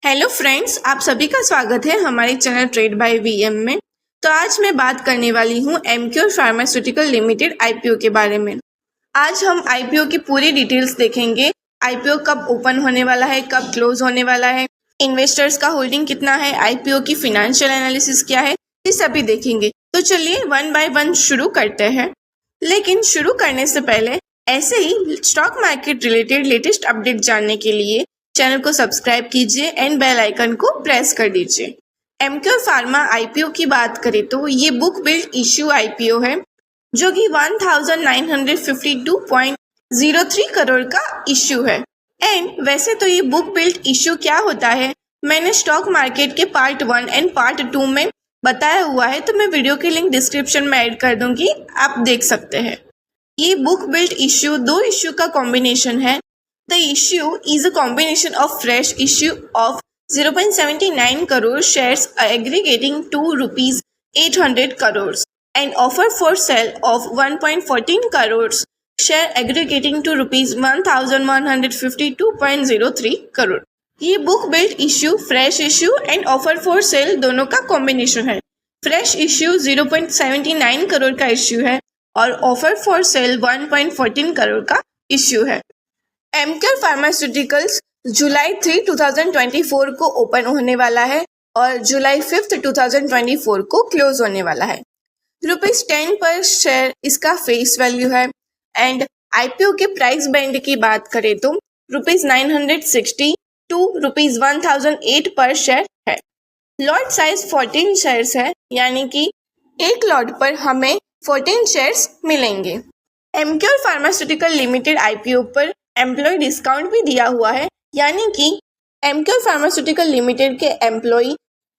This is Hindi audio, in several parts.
हेलो फ्रेंड्स, आप सभी का स्वागत है हमारे चैनल ट्रेड बाय वीएम में। तो आज मैं बात करने वाली हूँ एमक्योर फार्मास्यूटिकल लिमिटेड आईपीओ के बारे में। आज हम आईपीओ की पूरी डिटेल्स देखेंगे। आईपीओ कब ओपन होने वाला है, कब क्लोज होने वाला है, इन्वेस्टर्स का होल्डिंग कितना है, आईपीओ की फिनेंशियल एनालिसिस क्या है, ये सभी देखेंगे। तो चलिए वन बाय वन शुरू करते हैं। लेकिन शुरू करने से पहले ऐसे ही stock market related latest update जानने के लिए चैनल को सब्सक्राइब कीजिए एंड बेल आइकन को प्रेस कर दीजिए। एमक्योर फार्मा आईपीओ की बात करें तो ये बुक बिल्ड इश्यू आईपीओ है जो कि 1952.03 करोड़ का इश्यू है। एंड वैसे तो ये बुक बिल्ड इश्यू क्या होता है मैंने स्टॉक मार्केट के पार्ट 1 एंड पार्ट 2 में बताया हुआ है, तो मैं वीडियो की लिंक डिस्क्रिप्शन में ऐड कर दूंगी, आप देख सकते हैं। ये बुक बिल्ड इश्यू दो इश्यू का कॉम्बिनेशन है। The issue is a combination of fresh issue of 0.79 crore shares aggregating to rupees 800 crores and offer for sale of 1.14 crores share aggregating to rupees 1152.03 crore। ये book build issue, fresh issue and offer for sale दोनों का कॉम्बिनेशन है। फ्रेश इश्यू 0.79 करोड़ का इश्यू है और ऑफर फॉर सेल 1.14 करोड़ का इश्यू है। एमक्योर फार्मास्यूटिकल्स जुलाई 3, 2024 को ओपन होने वाला है और जुलाई 5, 2024 को क्लोज होने वाला है। ₹10 पर शेयर इसका फेस वैल्यू है। एंड आईपीओ के प्राइस बैंड की बात करें तो ₹960 टू ₹1008 पर शेयर है। लॉट साइज 14 शेयर्स है, यानी कि एक लॉट पर हमें 14 शेयर्स मिलेंगे। एमक्योर फार्मास्यूटिकल लिमिटेड आईपीओ पर एम्प्लॉय डिस्काउंट भी दिया हुआ है, यानी कि एमक्योर फार्मास्यूटिकल लिमिटेड के एम्प्लॉय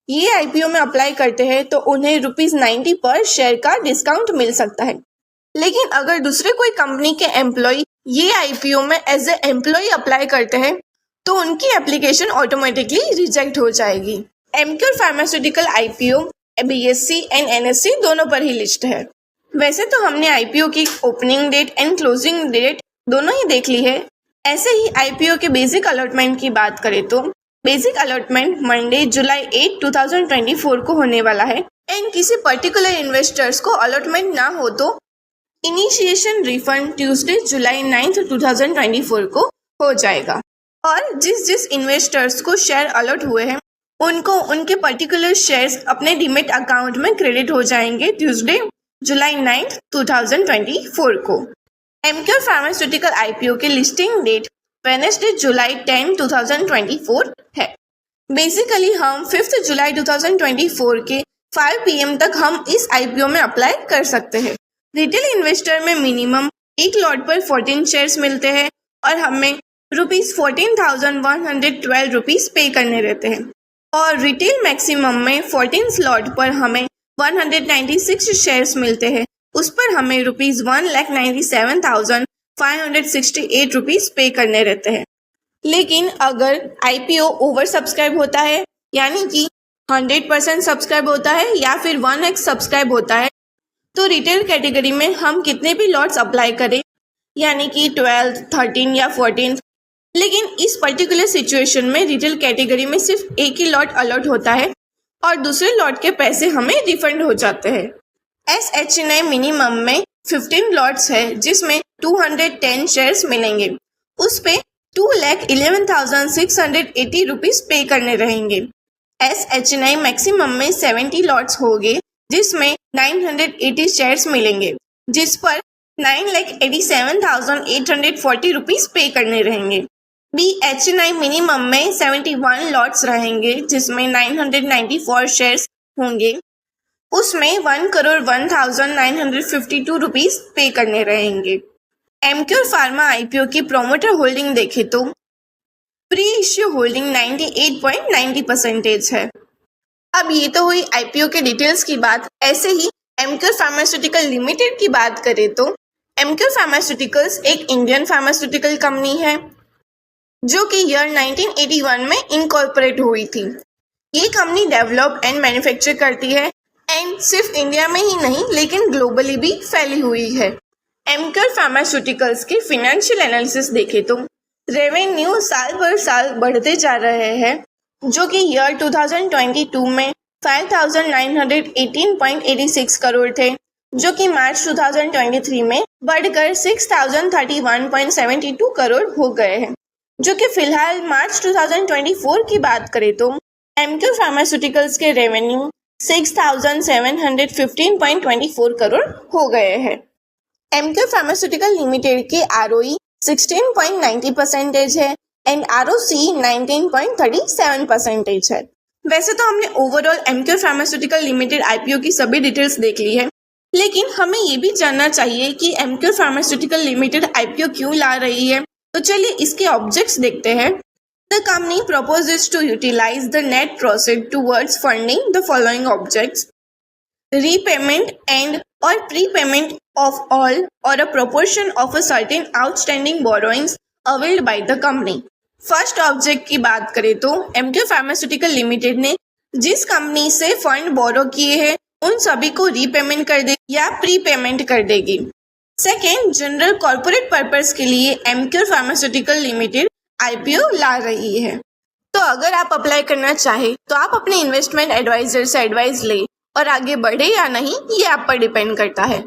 ये आईपीओ में अप्लाई करते हैं तो उन्हें ₹90 पर शेयर का डिस्काउंट मिल सकता है। लेकिन अगर दूसरे कोई कंपनी के एम्प्लॉय ये आईपीओ में एज ए एम्प्लॉय अप्लाई करते हैं तो उनकी एप्लीकेशन ऑटोमेटिकली रिजेक्ट हो जाएगी। Emcure pharmaceutical IPO BSc and NSC दोनों पर ही लिस्ट है। वैसे तो हमने आईपीओ की opening date and closing date दोनों ही देख ली है। ऐसे ही आईपीओ के बेसिक अलॉटमेंट की बात करें तो बेसिक अलॉटमेंट मंडे जुलाई 8, 2024 को होने वाला है। एंड किसी पर्टिकुलर इन्वेस्टर्स को अलॉटमेंट ना हो तो इनिशिएशन रिफंड ट्यूसडे जुलाई 9, 2024 को हो जाएगा। और जिस इन्वेस्टर्स को शेयर अलॉट हुए हैं उनको उनके पर्टिकुलर शेयर्स अपने डीमेट अकाउंट में क्रेडिट हो जाएंगे ट्यूसडे जुलाई 9, 2024 को। एमक्योर फार्मास्यूटिकल आईपीओ के लिस्टिंग डेट वेडनेसडे जुलाई 10, 2024 है। बेसिकली हम 5 जुलाई 2024 के 5 PM तक हम इस आईपीओ में अप्लाई कर सकते हैं। रिटेल इन्वेस्टर में मिनिमम एक लॉट पर 14 शेयर्स मिलते हैं और हमें ₹14,112 पे करने रहते हैं। और रिटेल मैक्सिमम में 14 स्लॉट पर हमें 196 शेयर्स मिलते हैं, उस पर हमें ₹1,97,568 पे करने रहते हैं। लेकिन अगर आईपीओ ओवर सब्सक्राइब होता है, यानी कि 100% सब्सक्राइब होता है या फिर 1x सब्सक्राइब होता है, तो रिटेल कैटेगरी में हम कितने भी लॉट्स अप्लाई करें, यानी कि 12, 13 या 14, लेकिन इस पर्टिकुलर सिचुएशन में रिटेल कैटेगरी में सिर्फ एक ही लॉट अलॉट होता है और दूसरे लॉट के पैसे हमें रिफंड हो जाते हैं। SHNI मिनिमम में 15 लॉट्स है जिसमें 210 शेयर्स मिलेंगे, उस पे ₹2,11,680 पे करने रहेंगे। SHNI मैक्सिमम में 70 लॉट्स होंगे जिसमें 980 शेयर्स मिलेंगे, जिस पर ₹9,87,840 पे करने रहेंगे। BHNI मिनिमम में 71 लॉट्स रहेंगे जिसमें 994 शेयर्स होंगे, उसमें ₹1,01,952 पे करने रहेंगे। एमक्योर फार्मा आईपीओ की प्रोमोटर होल्डिंग देखें तो प्री इश्यू होल्डिंग 98.90% है। अब ये तो हुई आईपीओ के डिटेल्स की बात। ऐसे ही एमक्योर फार्मास्यूटिकल लिमिटेड की बात करें तो एमक्योर फार्मास्यूटिकल्स एक इंडियन फार्मास्यूटिकल कंपनी है जो कि ईयर 1981 में इनकॉर्पोरेट हुई थी। ये कंपनी डेवलप एंड मैन्युफैक्चर करती है एंड सिर्फ इंडिया में ही नहीं लेकिन ग्लोबली भी फैली हुई है। एमक्योर फार्मास्यूटिकल्स के फिनेंशियल एनालिसिस देखें तो रेवेन्यू साल भर साल बढ़ते जा रहे हैं जो कि ईयर 2022 में 5,918.86 करोड़ थे, जो कि मार्च 2023 में बढ़कर 6,031.72 करोड़ हो गए हैं। जो कि फिलहाल मार्च 2024 की बात करें तो एमक्यू फार्मास्यूटिकल्स के रेवेन्यू 6,715.24 करोड़ हो गए हैं। एमक्यू फार्मास्यूटिकल लिमिटेड की ROE 16.90% है एंड ROC 19.37% है। वैसे तो हमने overall MQ pharmaceutical limited IPO की सभी डिटेल्स देख ली है, लेकिन हमें ये भी जानना चाहिए कि एमक्यू फार्मास्यूटिकल लिमिटेड IPO क्यों ला रही है। तो चलिए इसके ऑब्जेक्ट्स देखते हैं। The company proposes to utilize the net proceeds towards funding the following objects: repayment and or prepayment of all or a proportion of a certain outstanding borrowings availed by the company. First object की बात करें तो एमक्यू फार्मास्यूटिकल लिमिटेड ने जिस कंपनी से फंड बोरो किए हैं उन सभी को रीपेमेंट कर देगी या प्रीपेमेंट कर देगी। सेकेंड, जनरल कॉर्पोरेट पर्पस के लिए एमक्यू फार्मास्यूटिकल लिमिटेड IPO ला रही है। तो अगर आप अप्लाई करना चाहे तो आप अपने इन्वेस्टमेंट एडवाइजर से एडवाइस ले और आगे बढ़े या नहीं ये आप पर डिपेंड करता है।